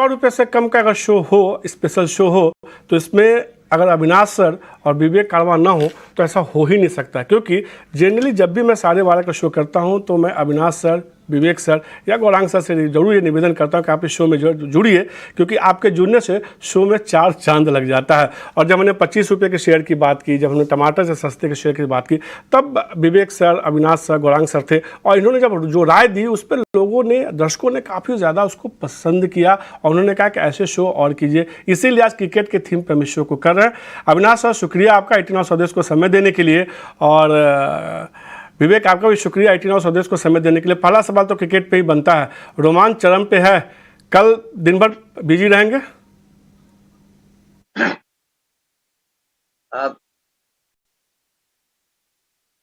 100 रुपये से कम का अगर शो हो, स्पेशल शो हो, तो इसमें अगर अविनाश सर और विवेक कारवां ना हो तो ऐसा हो ही नहीं सकता। क्योंकि जनरली जब भी मैं 12:30 का शो करता हूं तो मैं अविनाश सर, विवेक सर या गौरांग सर से जरूर ये निवेदन करता हूं कि आप इस शो में जुड़िए, क्योंकि आपके जुड़ने से शो में 4 चांद लग जाता है। और जब हमने 25 रुपये के शेयर की बात की, जब हमने टमाटर से सस्ते के शेयर की बात की, तब Vivek sir, Avinash sir, Gaurang sir थे और इन्होंने जब जो राय दी उस पर लोगों ने, दर्शकों ने काफ़ी ज़्यादा उसको पसंद किया और उन्होंने कहा कि ऐसे शो और कीजिए। इसीलिए आज क्रिकेट के थीम पर हम इस शो को कर रहे हैं। अविनाश सर, शुक्रिया आपका 18 आवर स्वदेश को समय देने के लिए, और विवेक आपका भी शुक्रिया 18 आवर स्वदेश को समय देने के लिए। पहला सवाल तो क्रिकेट पे ही बनता है, रोमांच चरम पे है, कल दिन भर बिजी रहेंगे?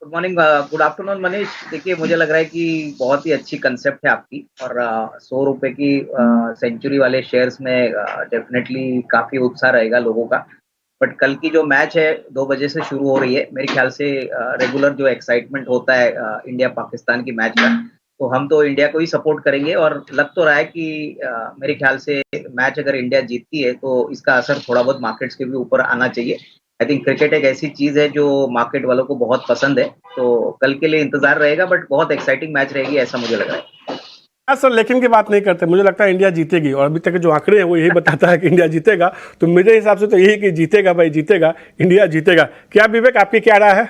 Good morning, good afternoon Manish. देखिए, मुझे लग रहा है कि बहुत ही अच्छी कंसेप्ट है आपकी, और 100 रुपए की सेंचुरी वाले शेयर्स में डेफिनेटली काफ़ी उत्साह रहेगा लोगों का। बट कल की जो मैच है 2 बजे से शुरू हो रही है, मेरे ख्याल से रेगुलर जो एक्साइटमेंट होता है इंडिया पाकिस्तान की मैच का, तो हम तो इंडिया को ही सपोर्ट करेंगे। और लग तो रहा है कि मेरे ख्याल से मैच अगर इंडिया जीतती है तो इसका असर थोड़ा बहुत मार्केट्स के भी ऊपर आना चाहिए। आई थिंक क्रिकेट एक ऐसी चीज़ है जो मार्केट वालों को बहुत पसंद है, तो कल के लिए इंतजार रहेगा, बट बहुत एक्साइटिंग मैच रहेगी ऐसा मुझे लग रहा है। हाँ सर, लेकिन की बात नहीं करते, मुझे लगता है इंडिया जीतेगी, और अभी तक के जो आंकड़े हैं वो यही बताता है कि इंडिया जीतेगा। तो मेरे हिसाब से तो यही कि जीतेगा भाई, जीतेगा, इंडिया जीतेगा। क्या विवेक, आपकी क्या राय है?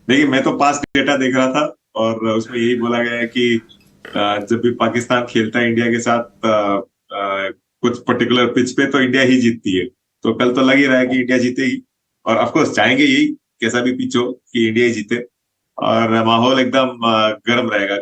देखिए, मैं तो पास डेटा देख रहा था और उसमें यही बोला गया है कि जब भी पाकिस्तान खेलता है इंडिया के साथ कुछ पर्टिकुलर पिच पे, तो इंडिया ही जीतती है। तो कल तो लग ही रहा है कि इंडिया जीतेगी, और ऑफकोर्स चाहेंगे यही, कैसा भी पिच हो, कि इंडिया ही जीते, और माहौल एकदम गर्म रहेगा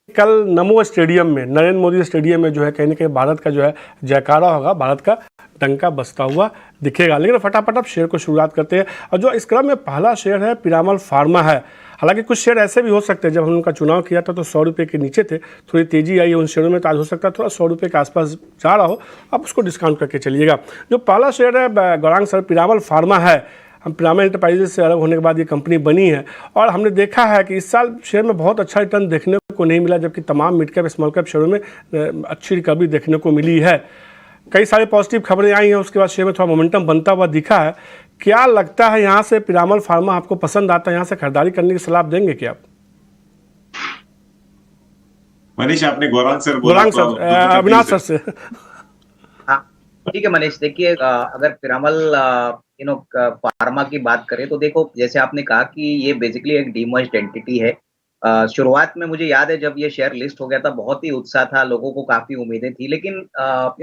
कल नमो स्टेडियम में, नरेंद्र मोदी स्टेडियम में जो है कहीं ना कहीं भारत का जो है जयकारा होगा, भारत का डंका बजता हुआ दिखेगा। लेकिन फटाफट अब शेयर को शुरुआत करते हैं, और जो इस क्रम में पहला शेयर है पीरामल फार्मा है। हालांकि कुछ शेयर ऐसे भी हो सकते हैं, जब हमने उनका चुनाव किया था तो 100 रुपये के नीचे थे, थोड़ी तेजी आई है उन शेयरों में, तो आज हो सकता है थोड़ा 100 रुपये के आसपास जा रहा हो, आप उसको डिस्काउंट करके चलिएगा। जो पहला शेयर है गौरांग सर, पीरामल फार्मा है। हम पीरामल एंटरप्राइजेस से अलग होने के बाद ये कंपनी बनी है, और हमने देखा है कि इस साल शेयर में बहुत अच्छा रिटर्न देखने को नहीं मिला, जबकि तमाम मिड कैप, स्मॉल कैप शेयरों में अच्छी रिकवरी देखने को मिली है। कई सारी पॉजिटिव खबरें आई हैं, उसके बाद शेयर में थोड़ा मोमेंटम बनता हुआ दिखा है। क्या लगता है यहाँ से पीरामल फार्मा आपको पसंद आता है, यहाँ से खरीदारी करने की सलाह देंगे क्या आप? मनीष, आपने Gaurang sir Gaurang sir, Avinash sir से। हाँ, ठीक है मनीष। देखिए, अगर पिरामल फार्मा की बात करें तो देखो, जैसे आपने कहा कि ये बेसिकली एक डीमर्ज्ड एंटिटी है। शुरुआत में मुझे याद है जब ये शेयर लिस्ट हो गया था, बहुत ही उत्साह था, लोगों को काफी उम्मीदें थी, लेकिन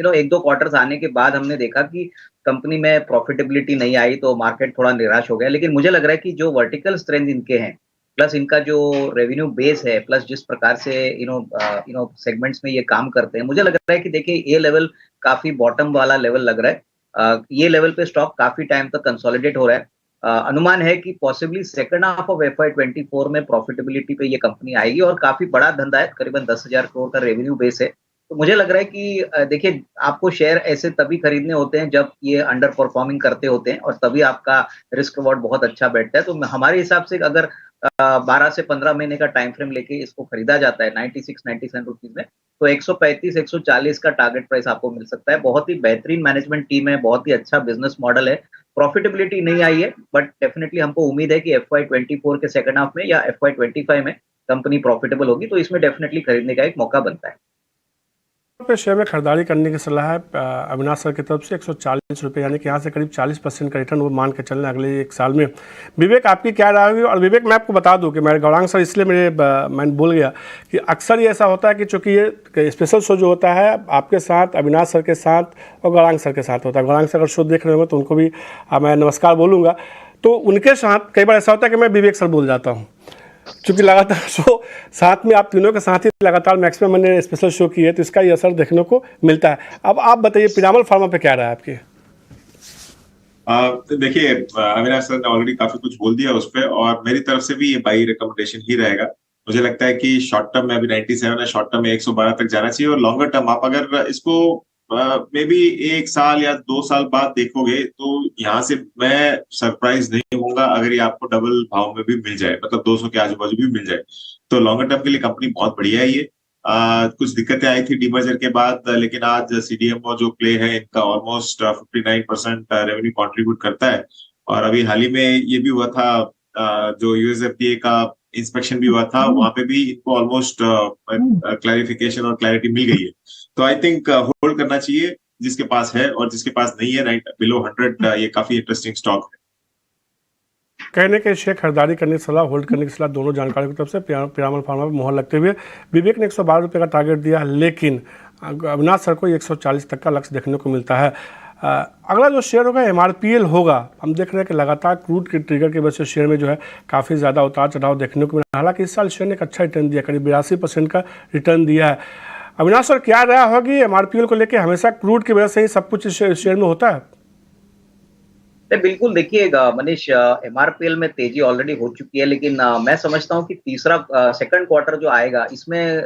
1-2 क्वार्टर्स आने के बाद हमने देखा कि कंपनी में प्रॉफिटेबिलिटी नहीं आई, तो मार्केट थोड़ा निराश हो गया। लेकिन मुझे लग रहा है कि जो वर्टिकल स्ट्रेंथ इनके हैं, प्लस इनका जो रेवेन्यू बेस है, प्लस जिस प्रकार से सेगमेंट्स में ये काम करते हैं, मुझे लग रहा है कि देखिए ये लेवल काफी बॉटम वाला लेवल लग रहा है। ये लेवल पे स्टॉक काफी टाइम तक कंसोलिडेट हो रहा है। अनुमान है कि possibly second half of FY24 में प्रॉफिटेबिलिटी पे ये कंपनी आएगी, और काफी बड़ा धंधा है, करीबन 10,000 करोड़ का रेवेन्यू बेस है। तो मुझे लग रहा है कि देखिए, आपको शेयर ऐसे तभी खरीदने होते हैं जब ये अंडर परफॉर्मिंग करते होते हैं, और तभी आपका रिस्क रिवॉर्ड बहुत अच्छा बैठता है। तो हमारे हिसाब से अगर 12 से 15 महीने का टाइम फ्रेम लेके इसको खरीदा जाता है 96-97 रुपीज में, तो 135-140 का टारगेट प्राइस आपको मिल सकता है। बहुत ही बेहतरीन मैनेजमेंट टीम है, बहुत ही अच्छा बिजनेस मॉडल है। प्रॉफिटेबिलिटी नहीं आई है, बट डेफिनेटली हमको उम्मीद है कि FY24 के सेकंड हाफ में या FY25 में कंपनी प्रॉफिटेबल होगी, तो इसमें डेफिनेटली खरीदने का एक मौका बनता है। पे शेयर में खरीदारी करने की सलाह है अविनाश सर की तरफ से 140 रुपये, यानी कि यहाँ से करीब 40% का रिटर्न वो मान के चलना अगले 1 साल में। विवेक, आपकी क्या राय होगी? और विवेक, मैं आपको बता दूं कि मेरे गौरांग सर, इसलिए मैंने बोल गया कि अक्सर ये ऐसा होता है कि चूँकि ये स्पेशल शो जो होता है आपके साथ, अविनाश सर के साथ और गौरांग सर के साथ होता है। गौरांग सर अगर शो देख रहे होंगे तो उनको भी मैं नमस्कार बोलूँगा। तो उनके साथ कई बार ऐसा होता है कि मैं विवेक सर बोल जाता हूँ, क्योंकि लगातार शो साथ में, आप तीनों के साथ ही लगातार मैक्सिमम मैंने स्पेशल शो की है, तो इसका ये असर देखने को मिलता है। अब आप बताइए पीरामल फार्मा पे क्या रहा है आपकी? देखिए, अविनाश सर ने ऑलरेडी काफी कुछ बोल दिया उस पर, और मेरी तरफ से भी ये बाई रिकमेंडेशन ही रहेगा। मुझे लगता है कि शॉर्ट टर्म में अभी 97 है, शॉर्ट टर्म में 112 तक जाना चाहिए, और लॉन्गर टर्म आप अगर इसको मे बी 1 साल या 2 साल बाद देखोगे तो यहाँ से मैं सरप्राइज नहीं होऊंगा अगर ये आपको डबल भाव में भी मिल जाए, मतलब 200 के आजू बाजू भी मिल जाए। तो लॉन्गर टर्म के लिए कंपनी बहुत बढ़िया है ये, कुछ दिक्कतें आई थी डीमर्जर के बाद, लेकिन आज सीडीएमओ जो प्ले है इनका ऑलमोस्ट 59% रेवेन्यू कंट्रीब्यूट करता है। और अभी हाल ही में ये भी हुआ था, जो यूएसएफडीए का इंस्पेक्शन भी हुआ था, वहां पे भी इनको ऑलमोस्ट क्लैरिफिकेशन और क्लैरिटी मिल गई है। तो आई थिंक होल्ड करना चाहिए जिसके पास है, और जिसके पास नहीं है राइट बिलो 100 ये काफी इंटरेस्टिंग स्टॉक है। कहने के शेयर खरीदारी करने की सलाह, होल्ड करने की सलाह, दोनों जानकारियों की तरफ से पिरामल फार्मा पर मोहर लगते हुए विवेक ने 112 रुपये का टारगेट दिया, लेकिन अविनाश सर को 140 तक का लक्ष्य देखने को मिलता है। अगला जो शेयर होगा एमआरपीएल होगा। हम देख रहे हैं कि लगातार क्रूड के ट्रिगर की वजह से शेयर में जो है काफ़ी ज़्यादा उतार चढ़ाव देखने को मिला। हालांकि इस साल शेयर ने एक अच्छा रिटर्न दिया, करीब 82% का रिटर्न दिया है। अविनाश सर, क्या राय होगी एमआरपीएल को लेकर? हमेशा क्रूड की वजह से ही सब कुछ शेयर में होता है? बिल्कुल, देखिएगा मनीष, एमआरपीएल में तेजी ऑलरेडी हो चुकी है, लेकिन मैं समझता हूँ कि सेकंड क्वार्टर जो आएगा इसमें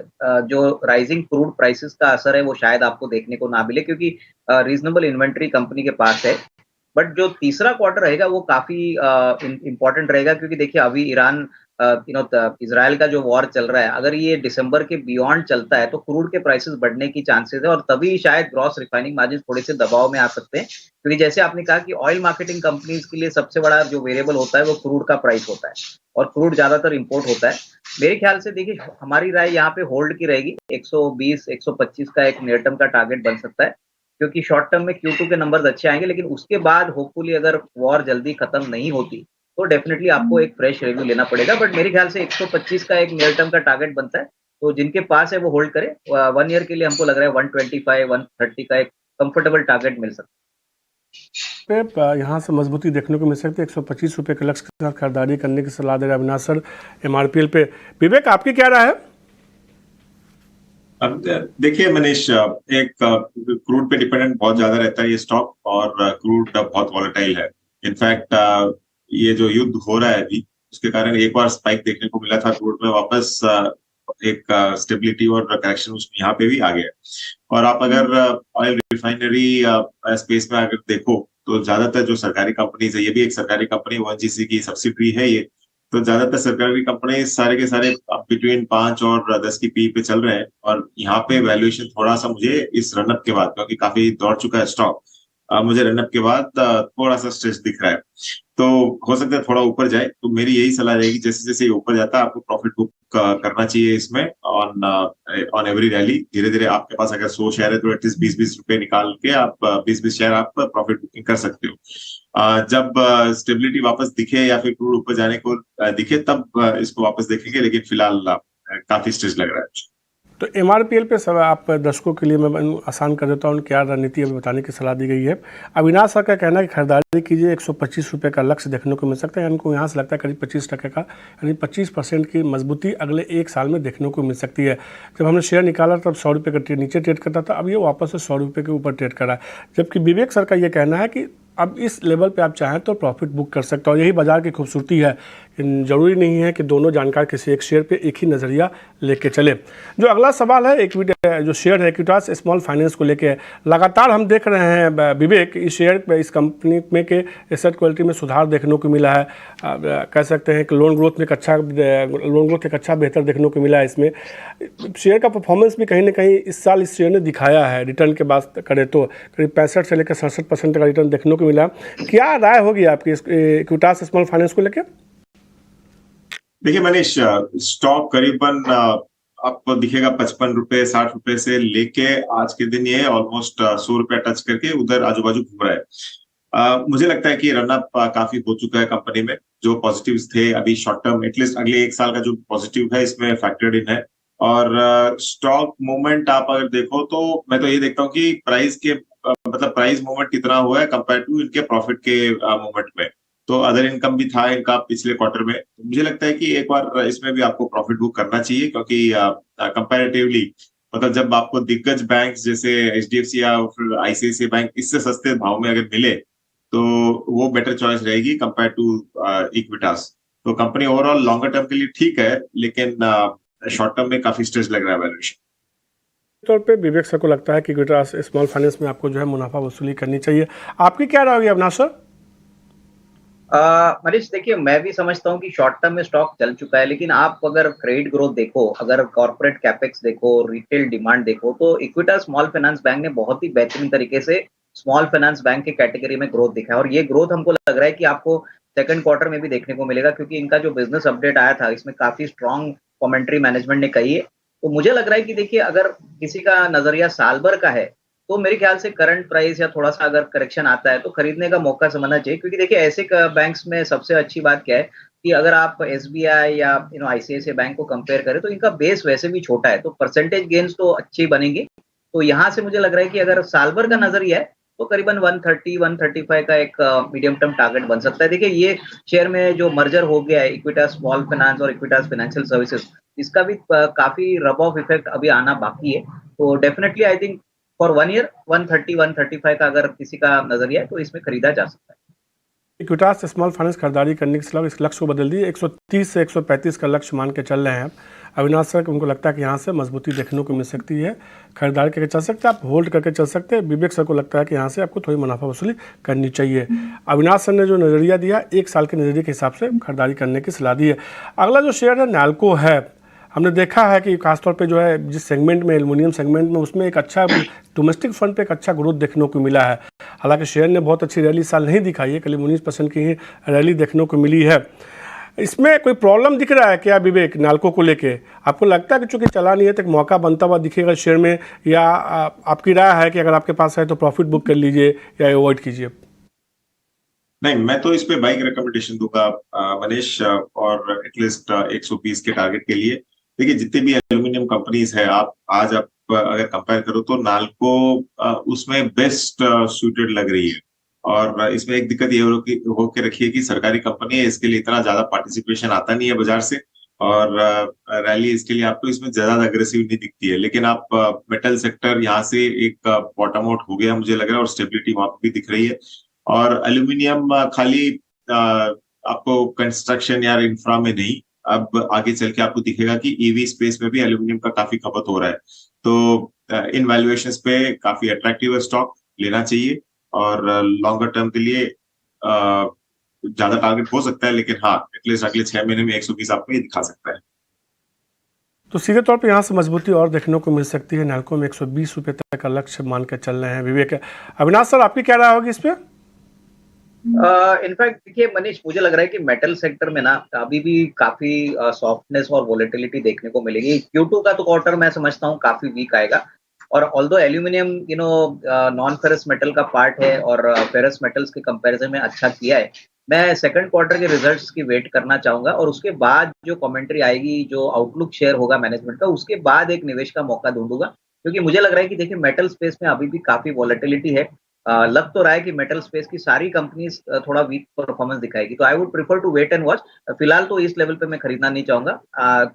जो राइजिंग क्रूड प्राइसेस का असर है वो शायद आपको देखने को ना मिले, क्योंकि रीजनेबल इन्वेंट्री कंपनी के पास है। बट जो तीसरा क्वार्टर रहेगा वो काफी इम्पोर्टेंट रहेगा, क्योंकि देखिए अभी ईरान इजराइल का जो वॉर चल रहा है, अगर ये दिसंबर के बियॉन्ड चलता है तो क्रूड के प्राइसेस बढ़ने की चांसेस है, और तभी शायद ग्रॉस रिफाइनिंग मार्जिन थोड़े से दबाव में आ सकते हैं, क्योंकि जैसे आपने कहा कि ऑयल मार्केटिंग कंपनीज के लिए सबसे बड़ा जो वेरिएबल होता है वो क्रूड का प्राइस होता है, और क्रूड ज्यादातर इंपोर्ट होता है। मेरे ख्याल से देखिए हमारी राय यहाँ पे होल्ड की रहेगी। 120-125 का एक नियर टर्म का टारगेट बन सकता है, क्योंकि शॉर्ट टर्म में Q2 के नंबर्स अच्छे आएंगे, लेकिन उसके बाद होपफुली अगर वॉर जल्दी खत्म नहीं होती तो डेफिनेटली आपको एक फ्रेश रिव्यू लेना पड़ेगा। बट मेरे ख्याल से 125 का एक नियर टर्म का टारगेट बनता है, तो जिनके पास है वो होल्ड करे। 1 ईयर के लिए हमको लग रहा है 125-130 का एक कंफर्टेबल टारगेट मिल सकता है। पे यहाँ से मजबूती देखने को मिल सकती है। 125 रुपये के लक्ष्य के साथ खरीदारी करने की सलाह दे रहे अविनाश सर एमआरपीएल पे। विवेक, आपकी क्या राय है? अब देखिए मनीष, एक क्रूड पे डिपेंडेंट बहुत ज्यादा रहता है ये स्टॉक, और क्रूड बहुत वॉलेटाइल है। इनफैक्ट ये जो युद्ध हो रहा है अभी, उसके कारण एक बार स्पाइक देखने को मिला था क्रूड में, वापस एक स्टेबिलिटी और करेक्शन उसमें यहाँ पे भी आ गया। और आप अगर ऑयल रिफाइनरी स्पेस में अगर देखो तो ज्यादातर जो सरकारी कंपनीज है, ये भी एक सरकारी कंपनी ONGC की सब्सिडरी है ये, तो ज्यादातर सरकारी कंपनी सारे के सारे बिटवीन 5 और 10 की पी पे चल रहे हैं। और यहाँ पे वैल्यूएशन थोड़ा सा मुझे इस रनअप के बाद, क्योंकि काफी दौड़ चुका है स्टॉक, मुझे रनअप के बाद थोड़ा सा स्ट्रेस दिख रहा है। तो हो सकता है थोड़ा ऊपर जाए, तो मेरी यही सलाह रहेगी जैसे जैसे ये ऊपर जाता है आपको प्रॉफिट बुक करना चाहिए इसमें ऑन एवरी रैली। धीरे धीरे आपके पास अगर 100 शेयर है तो एटलीस्ट 20-20 रुपए निकाल के आप 20-20 शेयर आप प्रॉफिट बुकिंग कर सकते हो। जब स्टेबिलिटी वापस दिखे या फिर क्रूड ऊपर जाने को दिखे तब इसको वापस देखेंगे, लेकिन फिलहाल काफी स्ट्रेस लग रहा है। तो एमआरपीएल पे सब आप दर्शकों के लिए मैं आसान कर देता हूँ, क्या रणनीति अभी बताने की सलाह दी गई है। अविनाश सर का कहना है कि खरीदारी कीजिए, 125 रुपये का लक्ष्य देखने को मिल सकता है। इनको यहाँ से लगता है करीब 25% का, यानी 25% की मजबूती अगले एक साल में देखने को मिल सकती है। जब हमने शेयर निकाला तब 100 रुपये का नीचे ट्रेड करता था, अब ये वापस से 100 रुपये के ऊपर ट्रेड कर रहा है। जबकि विवेक सर का ये कहना है कि अब इस लेवल पे आप चाहें तो प्रॉफिट बुक कर सकते हो। यही बाजार की खूबसूरती है, ज़रूरी नहीं है कि दोनों जानकार किसी एक शेयर पे एक ही नज़रिया लेके चले। जो अगला सवाल है जो शेयर है इक्विटास स्मॉल फाइनेंस को लेके, लगातार हम देख रहे हैं विवेक, इस शेयर पे, इस कंपनी में के एसेट क्वालिटी में सुधार देखने को मिला है। कह सकते हैं कि लोन ग्रोथ एक अच्छा बेहतर देखने को मिला है। इसमें शेयर का परफॉर्मेंस भी कहीं ना कहीं इस साल इस शेयर ने दिखाया है। रिटर्न के बात करें तो करीब 65 से लेकर 67% का रिटर्न देखने को मिला। क्या राय होगी आपकी इक्विटास स्मॉल फाइनेंस को लेकर? देखिए मनीष, स्टॉक करीबन आपको दिखेगा 55 रुपए 60 रुपए से लेके आज के दिन ये ऑलमोस्ट 100 रुपया टच करके उधर आजू बाजू घूम रहा है। मुझे लगता है कि रनअप काफी हो चुका है कंपनी में। जो पॉजिटिव्स थे अभी शॉर्ट टर्म एटलीस्ट अगले एक साल का जो पॉजिटिव है इसमें फैक्टर्ड इन है। और स्टॉक मूवमेंट आप अगर देखो तो मैं तो ये देखता हूँ कि प्राइस मूवमेंट कितना हुआ है कंपेयर टू इनके प्रॉफिट के मूवमेंट में। तो अदर इनकम भी था इनका पिछले क्वार्टर में, तो मुझे लगता है कि एक बार इसमें भी आपको प्रॉफिट बुक करना चाहिए, क्योंकि कंपैरेटिवली मतलब जब आपको दिग्गज बैंक जैसे HDFC या फिर ICICI बैंक इससे सस्ते भाव में अगर मिले तो वो बेटर चॉइस रहेगी कंपेयर टू इक्विटास। तो कंपनी ओवरऑल लॉन्गर टर्म के लिए ठीक है, लेकिन शॉर्ट टर्म में काफी स्ट्रेस लग रहा है वैल्यूएशन तौर पे। विवेक सर को लगता है कि इक्विटास स्मॉल फाइनेंस में आपको जो है मुनाफा वसूली करनी चाहिए। आपकी क्या राय होगी अविनाश सर? मनीष देखिए, मैं भी समझता हूँ कि शॉर्ट टर्म में स्टॉक चल चुका है, लेकिन आप अगर क्रेडिट ग्रोथ देखो, अगर कॉर्पोरेट कैपेक्स देखो, रिटेल डिमांड देखो, तो इक्विटा स्मॉल फाइनेंस बैंक ने बहुत ही बेहतरीन तरीके से स्मॉल फाइनेंस बैंक के कैटेगरी में ग्रोथ दिखा है, और ये ग्रोथ हमको लग रहा है कि आपको सेकंड क्वार्टर में भी देखने को मिलेगा, क्योंकि इनका जो बिजनेस अपडेट आया था इसमें काफी स्ट्रॉन्ग कमेंट्री मैनेजमेंट ने कही है। तो मुझे लग रहा है कि देखिए, अगर किसी का नजरिया साल भर का है, तो मेरे ख्याल से करंट प्राइस या थोड़ा सा अगर करेक्शन आता है तो खरीदने का मौका समझना चाहिए, क्योंकि देखिए ऐसे बैंक्स में सबसे अच्छी बात क्या है कि अगर आप एसबीआई या आईसीआईसीआई बैंक को कंपेयर करें तो इनका बेस वैसे भी छोटा है, तो परसेंटेज गेन्स तो अच्छी बनेंगी। तो यहाँ से मुझे लग रहा है कि अगर साल भर का नजरिया है तो करीबन 130 135 का एक मीडियम टर्म टारगेट बन सकता है। देखिए ये शेयर में जो मर्जर हो गया है इक्विटा स्मॉल फाइनेंस और इक्विटास फाइनेंशियल सर्विसेज, इसका भी काफी रब ऑफ इफेक्ट अभी आना बाकी है। तो definitely I think for 1 year 130 135 का अगर किसी का नजरिया है तो इसमें खरीदा जा सकता है। इक्विटास स्मॉल फाइनेंस खरीदारी करने के खिलाफ इस लक्ष्य को बदल दिए, 130 से 135 का लक्ष्य मान के चल रहे हैं अविनाश सर। उनको लगता है कि यहाँ से मजबूती देखने को मिल सकती है, खरीदारी करके चल सकते हैं, आप होल्ड करके चल सकते हैं। विवेक सर को लगता है कि यहाँ से आपको थोड़ी मुनाफा वसूली करनी चाहिए। अविनाश सर ने जो नज़रिया दिया, एक साल के नज़रिए के हिसाब से खरीदारी करने की सलाह दी है। अगला जो शेयर है नैल्को है, हमने देखा है कि खासतौर पे जो है जिस सेगमेंट में एल्युमिनियम सेगमेंट में उसमें एक अच्छा डोमेस्टिक फंड पे एक अच्छा ग्रोथ देखने को मिला है। हालांकि शेयर ने बहुत अच्छी रैली साल नहीं दिखाई है, करीब 19% की ही रैली देखने को मिली है। इसमें कोई प्रॉब्लम दिख रहा है क्या विवेक नाल्को को लेके? आपको लगता है कि चूंकि चला नहीं है तो एक मौका बनता हुआ दिखेगा शेयर में, या आपकी राय है कि अगर आपके पास है तो प्रॉफिट बुक कर लीजिए या अवॉइड कीजिए? नहीं, मैं तो इस पे बाइक रिकमेंडेशन दूंगा मनीष, और एटलीस्ट 120 के टारगेट के लिए। देखिए जितनी भी एल्यूमिनियम कंपनीज है, आप अगर कंपेयर करो तो नाल्को उसमें बेस्ट सूटेड लग रही है। और इसमें एक दिक्कत ये होके रखी है कि सरकारी कंपनी है, इसके लिए इतना ज्यादा पार्टिसिपेशन आता नहीं है बाजार से, और रैली इसके लिए आपको इसमें ज्यादा अग्रेसिव नहीं दिखती है। लेकिन आप मेटल सेक्टर यहाँ से एक बॉटम आउट हो गया मुझे लग रहा है, और स्टेबिलिटी वहां पर भी दिख रही है। और एल्यूमिनियम खाली आपको कंस्ट्रक्शन या इंफ्रा में नहीं, अब आगे चल के आपको दिखेगा कि ईवी स्पेस में भी एल्यूमिनियम का काफी खपत हो रहा है। तो इन वैल्यूएशंस पे काफी अट्रैक्टिव स्टॉक लेना चाहिए, और लॉन्गर टर्म के लिए ज्यादा टारगेट हो सकता है, लेकिन हाँ एटलीस्ट अगले 6 महीने में 120 आपको ये दिखा सकता है। तो सीधे तौर पे यहाँ से मजबूती और देखने को मिल सकती है। नाल्को में 120 रुपये तक का लक्ष्य मान कर चल रहे हैं विवेक। अविनाश सर आपकी क्या राय होगी इस पर? इनफैक्ट देखिए मनीष, मुझे लग रहा है कि मेटल सेक्टर में ना अभी भी काफी सॉफ्टनेस और वोलेटिलिटी देखने को मिलेगी। Q2 का तो क्वार्टर मैं समझता हूँ काफी वीक आएगा, और although aluminium non ferrous metal का पार्ट है और फेरस मेटल्स के कंपैरिजन में अच्छा किया है। मैं सेकंड क्वार्टर के रिजल्ट्स की वेट करना चाहूंगा, और उसके बाद जो कमेंट्री आएगी, जो आउटलुक शेयर होगा मैनेजमेंट का, उसके बाद एक निवेश का मौका ढूंढूंगा। क्योंकि मुझे लग रहा है कि देखिए मेटल स्पेस में अभी भी काफी वॉलेटिलिटी है। लग तो रहा है कि मेटल स्पेस की सारी कंपनीज थोड़ा वीक परफॉर्मेंस दिखाएगी, तो I would prefer to wait and watch. फिलहाल तो इस लेवल पे मैं खरीदना नहीं चाहूंगा।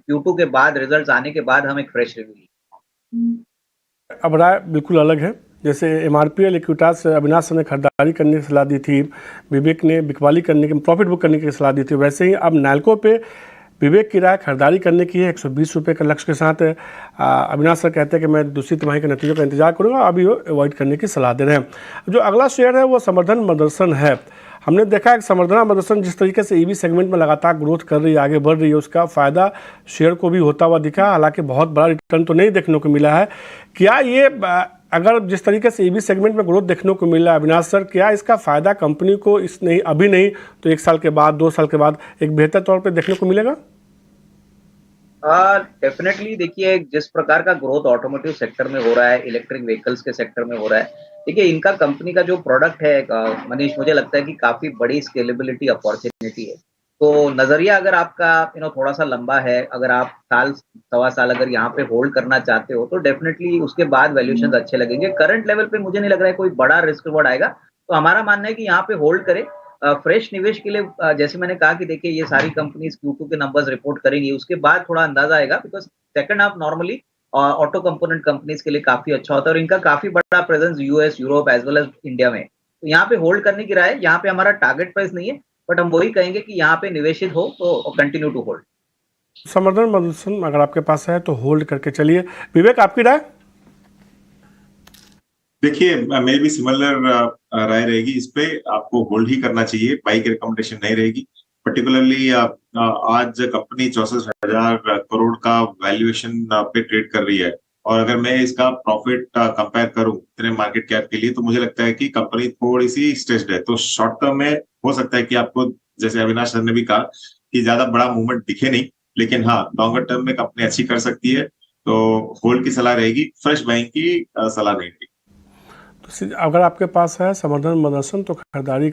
Q2 के बाद, रिजल्ट्स आने के बाद हम एक फ्रेश रिव्यू। अब राय बिल्कुल अलग है। जैसे MRPL इक्विटास अविनाश ने खरीदारी करने की सलाह दी थी, विवेक ने बिकवाली करने की, प्रॉफिट बुक करने की सलाह दी थी, वैसे ही अब नाल्को पे विवेक की राय खरीदारी करने की है 120 रुपये के लक्ष्य के साथ। अविनाश सर कहते हैं कि मैं दूसरी तिमाही के नतीजों का इंतजार करूंगा, अभी वो अवॉइड करने की सलाह दे रहे हैं। जो अगला शेयर है वो संवर्धन मदरसन है। हमने देखा है कि संवर्धना मदरसन जिस तरीके से ईवी सेगमेंट में लगातार ग्रोथ कर रही है, आगे बढ़ रही है, उसका फ़ायदा शेयर को भी होता हुआ दिखा। हालांकि बहुत बड़ा रिटर्न तो नहीं देखने को मिला है। क्या ये अगर जिस तरीके से ईवी सेगमेंट में ग्रोथ देखने को मिला है अविनाश सर, क्या इसका फ़ायदा कंपनी को इस नहीं अभी नहीं तो 1 साल के बाद, 2 साल के बाद एक बेहतर तौर पर देखने को मिलेगा? डेफिनेटली देखिए, जिस प्रकार का ग्रोथ ऑटोमोटिव सेक्टर में हो रहा है, इलेक्ट्रिक व्हीकल्स के सेक्टर में हो रहा है, देखिए इनका कंपनी का जो प्रोडक्ट है मनीष, मुझे लगता है कि काफी बड़ी स्केलेबिलिटी अपॉर्चुनिटी है। तो नजरिया अगर आपका थोड़ा सा लंबा है, अगर आप साल सवा साल अगर यहाँ पे होल्ड करना चाहते हो, तो डेफिनेटली उसके बाद वैल्यूएशंस अच्छे लगेंगे। करंट लेवल पे मुझे नहीं लग रहा है कोई बड़ा रिस्क रिवॉर्ड आएगा, तो हमारा मानना है कि यहाँ पे होल्ड करें। फ्रेश निवेश के लिए जैसे मैंने कहा कि देखिए ये सारी कंपनीज Q2 के नंबर्स रिपोर्ट करेंगी, उसके बाद थोड़ा अंदाजा आएगा, because second half normally auto component companies के लिए काफी अच्छा होता है, और इनका काफी बड़ा presence US, Europe as well as India में। तो यहाँ पे होल्ड करने की राय है। यहाँ पे हमारा टारगेट प्राइस नहीं है, बट हम वही कहेंगे कि यहाँ पे निवेशित हो तो कंटिन्यू टू होल्ड। संवर्धन मदरसन अगर आपके पास है तो होल्ड करके चलिए। विवेक आपकी राय? देखिए मेरी भी सिमिलर राय रहेगी इस पे। आपको होल्ड ही करना चाहिए, बाई की रिकमेंडेशन नहीं रहेगी। पर्टिकुलरली आज कंपनी 64,000 करोड़ का वैल्यूएशन पे ट्रेड कर रही है, और अगर मैं इसका प्रॉफिट कंपेयर करूं इतने मार्केट कैप के लिए, तो मुझे लगता है कि कंपनी थोड़ी सी स्ट्रेस्ड है। तो शॉर्ट टर्म में हो सकता है कि आपको, जैसे अविनाश सर ने भी कहा, कि ज्यादा बड़ा मूवमेंट दिखे नहीं, लेकिन हाँ लॉन्गर टर्म में कंपनी अच्छी कर सकती है। तो होल्ड की सलाह रहेगी, फ्रेश बाइंग की सलाह नहीं रहेगी। तो अगर आपके पास है समर्थन मदरसन तो खरीदारी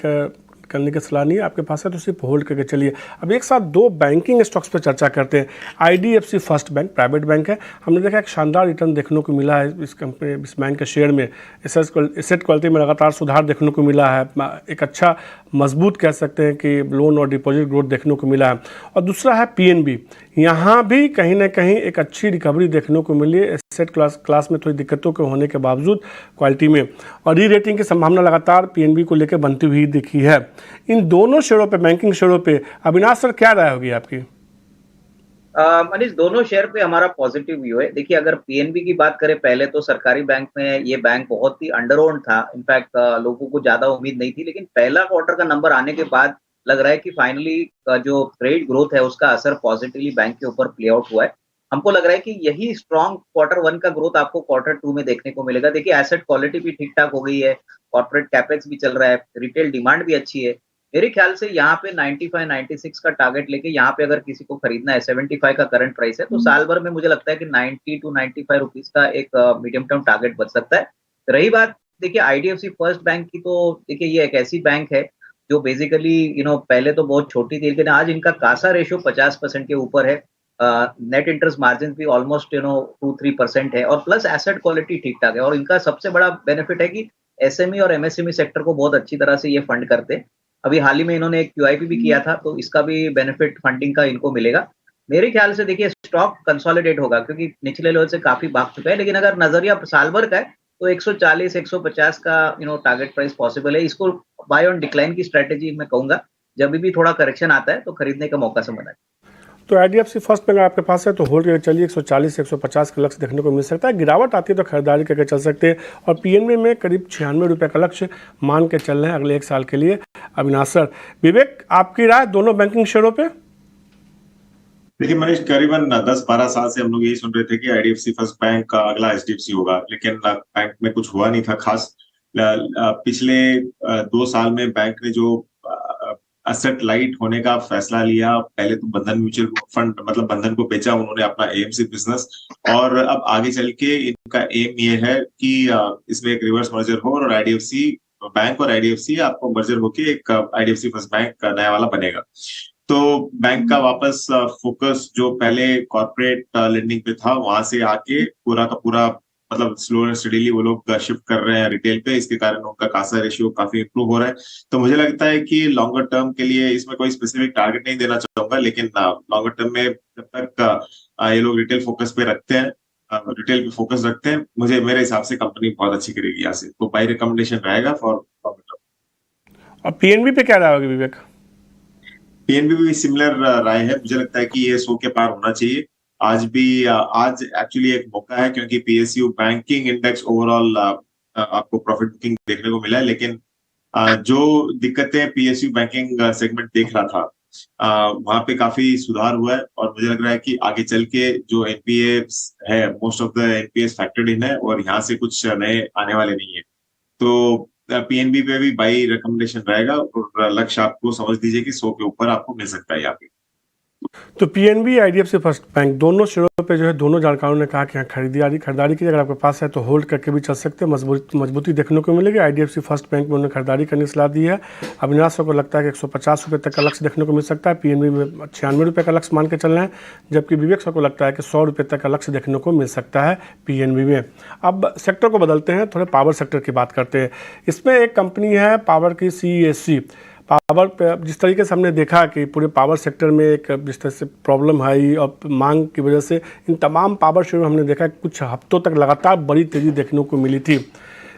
करने की सलाह नहीं है, आपके पास है तो सिर्फ होल्ड करके चलिए। अब एक साथ दो बैंकिंग स्टॉक्स पर चर्चा करते हैं। IDFC first bank private bank है, हमने देखा एक शानदार रिटर्न देखने को मिला है इस कंपनी, इस बैंक के शेयर में। एसेट क्वालिटी में लगातार सुधार देखने को मिला है, एक अच्छा मजबूत कह सकते हैं कि लोन और डिपॉजिट ग्रोथ देखने को मिला है। और दूसरा है पीएनबी, यहाँ भी कहीं ना कहीं एक अच्छी रिकवरी देखने को मिली है एसेट क्लास में थोड़ी दिक्कतों के होने के बावजूद क्वालिटी में, और री रेटिंग की संभावना लगातार पीएनबी को लेकर बनती हुई दिखी है। इन दोनों शेयरों पे, बैंकिंग शेयरों पे अविनाश सर क्या राय होगी आपकी? मनीष, दोनों शेयर पे हमारा पॉजिटिव व्यू है। देखिए, अगर पीएनबी की बात करें, पहले तो सरकारी बैंक में ये बैंक बहुत ही अंडर ओन्ड था। इनफैक्ट लोगों को ज्यादा उम्मीद नहीं थी, लेकिन पहला क्वार्टर का नंबर आने के बाद लग रहा है कि फाइनली जो क्रेडिट ग्रोथ है उसका असर पॉजिटिवली बैंक के ऊपर प्ले आउट हुआ है। हमको लग रहा है कि यही स्ट्रॉन्ग क्वार्टर वन का ग्रोथ आपको क्वार्टर टू में देखने को मिलेगा। देखिए, एसेट क्वालिटी भी ठीक ठाक हो गई है, कॉर्पोरेट कैपेक्स भी चल रहा है, रिटेल डिमांड भी अच्छी है। मेरे ख्याल से यहाँ पे 95-96 का टारगेट लेके यहाँ पे अगर किसी को खरीदना है, 75 का करंट प्राइस है, तो साल भर में मुझे लगता है कि 90 to 95 रुपीज का एक मीडियम टर्म टारगेट बच सकता है। रही बात देखिए आईडीएफसी फर्स्ट बैंक की, तो देखिए ये एक ऐसी बैंक है जो बेसिकली पहले तो बहुत छोटी थी, लेकिन आज इनका कासा रेशियो 50% के ऊपर है। नेट इंटरेस्ट मार्जिन भी ऑलमोस्ट 2-3% है, और प्लस एसेट क्वालिटी ठीक ठाक है। और इनका सबसे बड़ा बेनिफिट है कि एसएमई और एमएसएमई सेक्टर को बहुत अच्छी तरह से ये फंड करते हैं। अभी हाल ही में इन्होंने एक क्यूआईपी भी किया था, तो इसका भी बेनिफिट फंडिंग का इनको मिलेगा। मेरे ख्याल से देखिए स्टॉक कंसोलिडेट होगा, क्योंकि निचले लेवल से काफी भाग चुका है, लेकिन अगर नजरिया साल भर का है तो 140-150 का टारगेट प्राइस पॉसिबल है। इसको बाय ऑन डिक्लाइन की स्ट्रेटेजी मैं कहूंगा। जब भी थोड़ा करेक्शन आता है तो खरीदने का मौका समझना है। तो आईडीएफसी फर्स्ट बैंक आपके पास है तो होल्ड करके चलिए, 140 से 150 का लक्ष्य देखने को मिल सकता है। गिरावट आती है तो खरीदारी करके चल सकते हैं। और पीएनबी में करीब 96 रुपये का लक्ष्य मान के चल रहे हैं अगले एक साल के लिए। अविनाश सर, विवेक आपकी राय दोनों बैंकिंग शेयरों पे? देखिए मनीष, करीबन 10-12 साल से हम लोग यही सुन रहे थे कि आईडीएफसी फर्स्ट बैंक का अगला एचडीएफसी होगा, लेकिन बैंक में कुछ हुआ नहीं था खास। पिछले 2 साल में बैंक ने जो एसेट लाइट होने का फैसला लिया, पहले तो बंधन म्यूचुअल फंड मतलब बंधन को बेचा उन्होंने अपना एएमसी बिजनेस, और अब आगे चल के इनका एम ये है कि इसमें एक रिवर्स मर्जर हो और आईडीएफसी बैंक और आईडीएफसी आपको मर्जर होके एक आईडीएफसी फर्स्ट बैंक नया वाला बनेगा। तो बैंक का वापस फोकस जो पहले कॉर्पोरेट लेंडिंग पे था, वहां से आके पूरा का पूरा मतलब स्लो एंड स्टडीली वो लोग शिफ्ट कर रहे हैं रिटेल पे। इसके कारण उनका कासा रेशियो काफी इंप्रूव हो रहा है। तो मुझे लगता है कि लॉन्गर टर्म के लिए इसमें कोई स्पेसिफिक टारगेट नहीं देना चाहूंगा, लेकिन लॉन्गर टर्म में जब तक ये लोग रिटेल फोकस पे रखते हैं, रिटेल पे फोकस रखते हैं, मेरे हिसाब से कंपनी बहुत अच्छी करेगी यहाँ से। तो बाई रिकमेंडेशन रहेगा फॉर लॉन्गर टर्म। और पीएनबी पे क्या राय होगी विवेक? पीएनबी भी सिमिलर राय है। मुझे लगता है कि ये 100 के पार होना चाहिए। आज एक्चुअली एक मौका है, क्योंकि पीएसयू बैंकिंग इंडेक्स ओवरऑल आपको प्रॉफिट बुकिंग देखने को मिला है, लेकिन जो दिक्कतें पीएसयू बैंकिंग सेगमेंट देख रहा था वहां पे काफी सुधार हुआ है। और मुझे लग रहा है कि आगे चल के जो एनपीए है, most of the NPA factored इन है, और यहाँ से कुछ नए आने वाले नहीं है। तो पीएनबी पे भी बाई रिकमेंडेशन रहेगा, और लक्ष्य आपको समझ दीजिए कि 100 के ऊपर आपको मिल सकता है यहाँ पे। तो पीएनबी आईडीएफसी फर्स्ट बैंक दोनों शेयरों पे जो है दोनों जानकारों ने कहा कि यहाँ खरीदारी की अगर आपके पास है तो होल्ड करके भी चल सकते हैं, मजबूती देखने को मिलेगी। आईडीएफसी फर्स्ट बैंक में उन्होंने खरीदारी करने की सलाह दी है। अविनाश को लगता है कि 150 रुपये तक का लक्ष्य देखने को मिल सकता है। पीएनबी में 96 रुपये का लक्ष्य मान के चल रहे हैं, जबकि विवेक को लगता है कि 100 रुपये तक का लक्ष्य देखने को मिल सकता है पीएनबी में। अब सेक्टर को बदलते हैं, थोड़े पावर सेक्टर की बात करते हैं। इसमें एक कंपनी है पावर की, CESC पावर पे। जिस तरीके से हमने देखा कि पूरे पावर सेक्टर में एक जिस तरह से प्रॉब्लम आई और मांग की वजह से इन तमाम पावर शेयर में हमने देखा कुछ हफ्तों तक लगातार बड़ी तेज़ी देखने को मिली थी।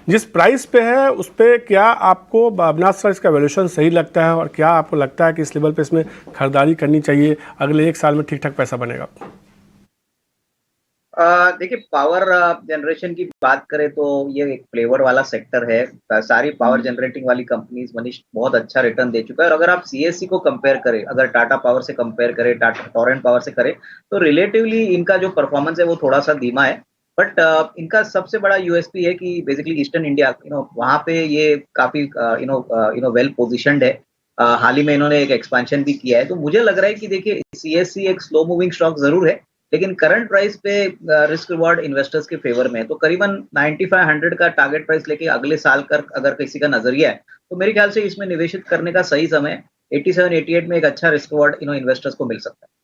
जिस प्राइस पे है उस पर क्या आपको अविनाश सर इसका वैल्यूएशन सही लगता है, और क्या आपको लगता है कि इस लेवल पे इसमें खरीदारी करनी चाहिए, अगले एक साल में ठीक ठाक पैसा बनेगा? देखिए पावर जनरेशन की बात करें तो ये एक फ्लेवर वाला सेक्टर है। सारी पावर जनरेटिंग वाली कंपनीज मनीष बहुत अच्छा रिटर्न दे चुका है। और अगर आप सीएससी को कंपेयर करें, अगर टाटा पावर से कंपेयर करें, टाटा टोरेंट पावर से करें, तो रिलेटिवली इनका जो परफॉर्मेंस है वो थोड़ा सा धीमा है। बट इनका सबसे बड़ा यूएसपी है कि बेसिकली ईस्टर्न इंडिया वहाँ पे ये काफी वेल पोजिशनड है। हाल ही में इन्होंने एक एक्सपेंशन भी किया है। तो मुझे लग रहा है कि देखिए सीएससी एक स्लो मूविंग स्टॉक जरूर है, लेकिन करंट प्राइस पे रिस्क रिवॉर्ड इन्वेस्टर्स के फेवर में है। तो करीबन 9500 का टारगेट प्राइस लेके अगले साल का अगर किसी का नजरिया है, तो मेरे ख्याल से इसमें निवेशित करने का सही समय है। 87-88 में एक अच्छा रिस्क रिवॉर्ड इन्वेस्टर्स को मिल सकता है।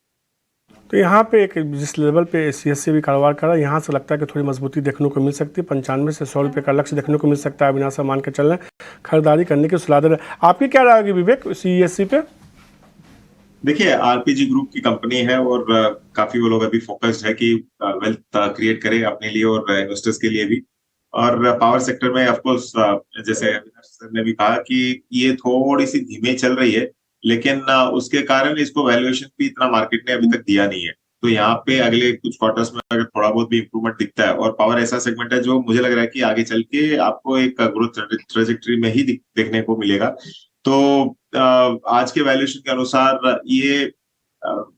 तो यहाँ पे एक जिस लेवल पे सीएससी भी कारोबार कर रहा है, यहाँ से लगता है कि थोड़ी मजबूती देखने को मिल सकती है। 95 से 100 रुपये का लक्ष्य देखने को मिल सकता है। अविनाश मान के चल रहे हैं, खरीदारी करने की सलाह दे रहे हैं। आपकी क्या राय होगी विवेक सीएससी पे? देखिए आरपीजी ग्रुप की कंपनी है और काफी वो लोग अभी फोकस्ड है कि वेल्थ क्रिएट करे अपने लिए और इन्वेस्टर्स के लिए भी। और पावर सेक्टर में ऑफ कोर्स जैसे अविनाश सर ने भी कहा कि ये थोड़ी सी धीमे चल रही है, लेकिन उसके कारण इसको वैल्यूएशन भी इतना मार्केट ने अभी तक दिया नहीं है। तो यहाँ पे अगले कुछ क्वार्टर्स में अगर थोड़ा बहुत भी इंप्रूवमेंट दिखता है, और पावर ऐसा सेगमेंट है जो मुझे लग रहा है कि आगे चल के आपको एक ग्रोथ ट्रेजेक्टरी में ही देखने को मिलेगा। तो आज के वैल्यूएशन के अनुसार ये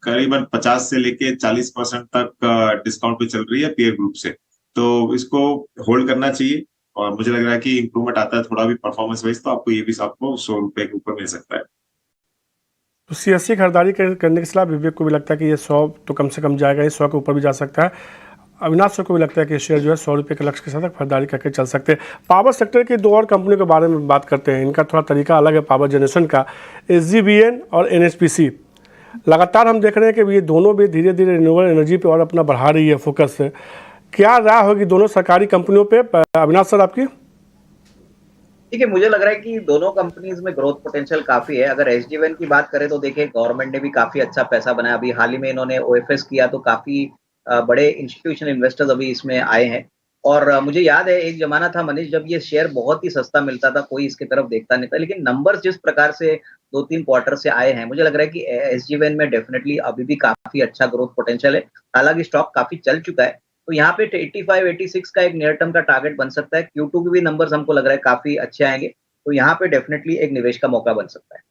करीबन 50 से लेके 40% तक डिस्काउंट पे चल रही है पीयर ग्रुप से। तो इसको होल्ड करना चाहिए, और मुझे लग रहा है कि इंप्रूवमेंट आता है थोड़ा भी परफॉर्मेंस वाइज, तो आपको ये भी आपको 100 रुपए के ऊपर मिल सकता है। तो सीएससी खरीदारी करने की सलाह विवेक को भी लगता है कि ये 100 तो कम से कम जाएगा, ये 100 के ऊपर भी जा सकता है। अविनाश सर को भी लगता है कि शेयर जो है 100 रुपये के लक्ष्य के साथ खरीदारी करके चल सकते हैं। पावर सेक्टर की दो और कंपनियों के बारे में बात करते हैं, इनका थोड़ा तरीका अलग है पावर जनरेशन का। SGVN और NHPC लगातार हम देख रहे हैं कि ये दोनों भी धीरे धीरे रिन्यूएबल एनर्जी पे और अपना बढ़ा रही है फोकस से। क्या राय होगी दोनों सरकारी कंपनियों पे, अविनाश सर आपकी? देखिए मुझे लग रहा है कि दोनों कंपनीज में ग्रोथ पोटेंशियल काफी है। अगर एसजीवीएन की बात करें तो देखिए गवर्नमेंट ने भी काफी अच्छा पैसा बनाया। अभी हाल ही में इन्होंने ओएफएस किया, तो काफी बड़े इंस्टीट्यूशनल इन्वेस्टर्स अभी इसमें आए हैं। और मुझे याद है एक जमाना था मनीष जब ये शेयर बहुत ही सस्ता मिलता था, कोई इसकी तरफ देखता नहीं था। लेकिन नंबर्स जिस प्रकार से 2-3 क्वार्टर से आए हैं, मुझे लग रहा है कि एसजीवीएन में डेफिनेटली अभी भी काफी अच्छा ग्रोथ पोटेंशियल है। हालांकि स्टॉक काफी चल चुका है, तो यहाँ पे 85-86 का एक नियर टर्म का टारगेट बन सकता है। Q2 के भी नंबर्स हमको लग रहा है काफी अच्छे आएंगे, तो यहाँ पे डेफिनेटली एक निवेश का मौका बन सकता है।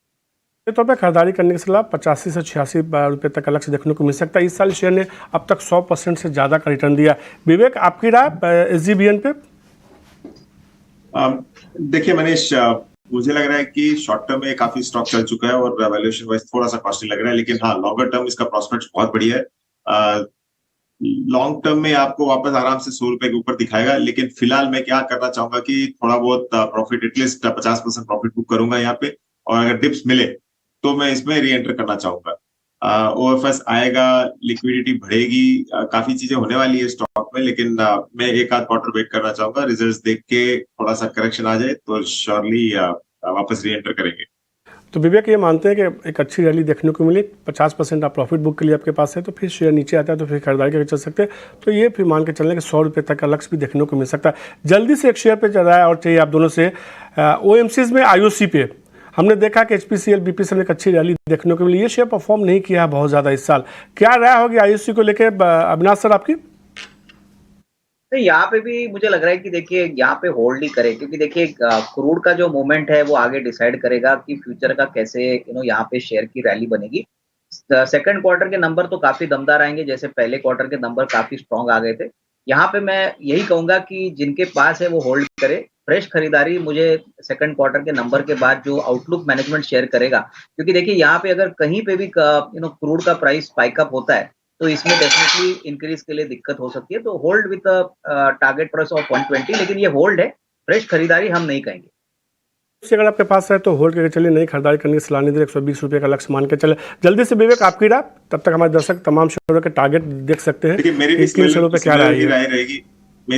तौर पर खरीदारी करने की सलाह 85 से 86 रुपये तक का लक्ष्य देखने को मिल सकता है। इस साल शेयर ने अब तक 100% से ज़्यादा का रिटर्न दिया। विवेक आपकी राय SGVN पे? देखिए मनीष, मुझे लग रहा है कि शॉर्ट टर्म में काफी स्टॉक चल चुका है और वैल्यूएशन वाइज थोड़ा सा कॉस्टली लग रहा है, लेकिन हाँ लॉन्गर टर्म इसका प्रोस्पेक्ट बहुत बढ़िया है। लॉन्ग टर्म में आपको वापस आराम से 100 रुपए के ऊपर दिखाएगा। लेकिन फिलहाल मैं क्या करना चाहूंगा कि थोड़ा बहुत प्रॉफिट, एटलीस्ट 50% प्रॉफिट बुक करूंगा यहाँ पे, और अगर डिप्स मिले तो मैं इसमें री एंटर करना चाहूंगा। ओएफएस आएगा, लिक्विडिटी बढ़ेगी, काफी चीजें होने वाली है स्टॉक में, लेकिन मैं एक आध क्वार्टर वेट करना चाहूंगा। रिजल्ट्स देख के थोड़ा सा करेक्शन आ जाए तो श्योरली वापस री एंटर करेंगे। तो विवेक ये मानते हैं कि एक अच्छी रैली देखने को मिली, 50% आप प्रॉफिट बुक के लिए आपके पास है, तो फिर शेयर नीचे आता है तो फिर खरीदारी करके चल सकते हैं। तो ये फिर मान के चल रहे हैं कि 100 रुपये तक का लक्ष्य भी देखने को मिल सकता है। जल्दी से एक शेयर पे चल रहा है और चाहिए आप दोनों से OMCs में IOC पे हमने देखा कि HPCL BPCL में एक अच्छी रैली देखने को मिली। ये शेयर परफॉर्म नहीं किया है बहुत ज़्यादा इस साल। क्या राय होगी IOC को लेकर अविनाश सर आपकी? तो यहाँ पे भी मुझे लग रहा है कि देखिए यहाँ पे होल्ड ही करे, क्योंकि देखिए क्रूड का जो मूवमेंट है वो आगे डिसाइड करेगा कि फ्यूचर का कैसे यहाँ पे शेयर की रैली बनेगी। सेकंड क्वार्टर के नंबर तो काफी दमदार आएंगे, जैसे पहले क्वार्टर के नंबर काफी स्ट्रॉन्ग आ गए थे। यहाँ पे मैं यही कहूंगा कि जिनके पास है वो होल्ड करे। फ्रेश खरीदारी मुझे सेकंड क्वार्टर के नंबर के बाद जो आउटलुक मैनेजमेंट शेयर करेगा, क्योंकि देखिए यहाँ पे अगर कहीं पे भी क्रूड का प्राइस स्पाइकअप होता है तो इसमें डेफिनेटली इंक्रीज के लिए दिक्कत हो सकती है। तो hold with target price of 120, लेकिन ये होल्ड है, फ्रेश खरीदारी हम नहीं कहेंगे। अगर आपके पास है तो होल्ड करके चलिए, नई खरीदारी करने की सलाह नहीं दे, 120 रुपये का लक्ष्य मान के चले। जल्दी से विवेक आपकी राय, तब तक हमारे दर्शक तमाम शेयरों के टारगेट देख सकते हैं। मेरी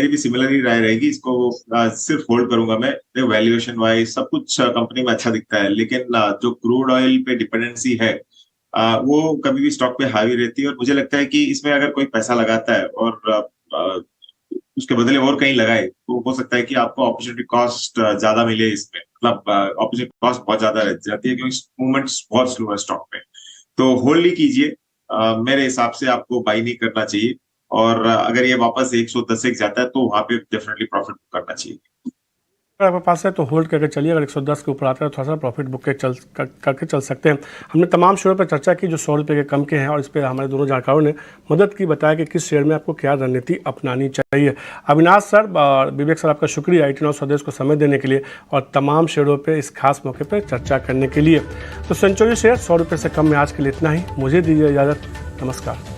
भी सिमिलर ही राय रहेगी। इसको सिर्फ होल्ड करूंगा मैं। वैल्यूएशन वाइज सब कुछ कंपनी में अच्छा दिखता है, लेकिन जो क्रूड ऑयल पे डिपेंडेंसी है वो कभी भी स्टॉक पे हावी रहती है। और मुझे लगता है कि इसमें अगर कोई पैसा लगाता है और उसके बदले और कहीं लगाए, तो हो सकता है कि आपको अपॉर्चुनिटी कॉस्ट ज्यादा मिले इसमें। मतलब अपॉर्चुनिटी कॉस्ट बहुत ज्यादा रह जाती है, क्योंकि मूवमेंट्स बहुत स्लो है स्टॉक में। तो होल्ड ही कीजिए। मेरे हिसाब से आपको बाई नहीं करना चाहिए। और अगर ये वापस 110 से जाता है तो वहां पे डेफिनेटली प्रॉफिट करना चाहिए। अगर आपके पास है तो होल्ड करके चलिए, अगर 110 के ऊपर आता है तो थोड़ा सा प्रॉफिट बुक करके चल सकते हैं। हमने तमाम शेयरों पर चर्चा की जो 100 रुपये के कम के हैं, और इस पर हमारे दोनों जानकारों ने मदद की, बताया कि किस शेयर में आपको क्या रणनीति अपनानी चाहिए। अविनाश सर और विवेक सर, आपका शुक्रिया 18 स्वदेश को समय देने के लिए और तमाम शेयरों पर इस खास मौके पर चर्चा करने के लिए। तो सेंचुरी शेयर 100 रुपये से कम में आज के लिए इतना ही। मुझे दीजिए इजाज़त, नमस्कार।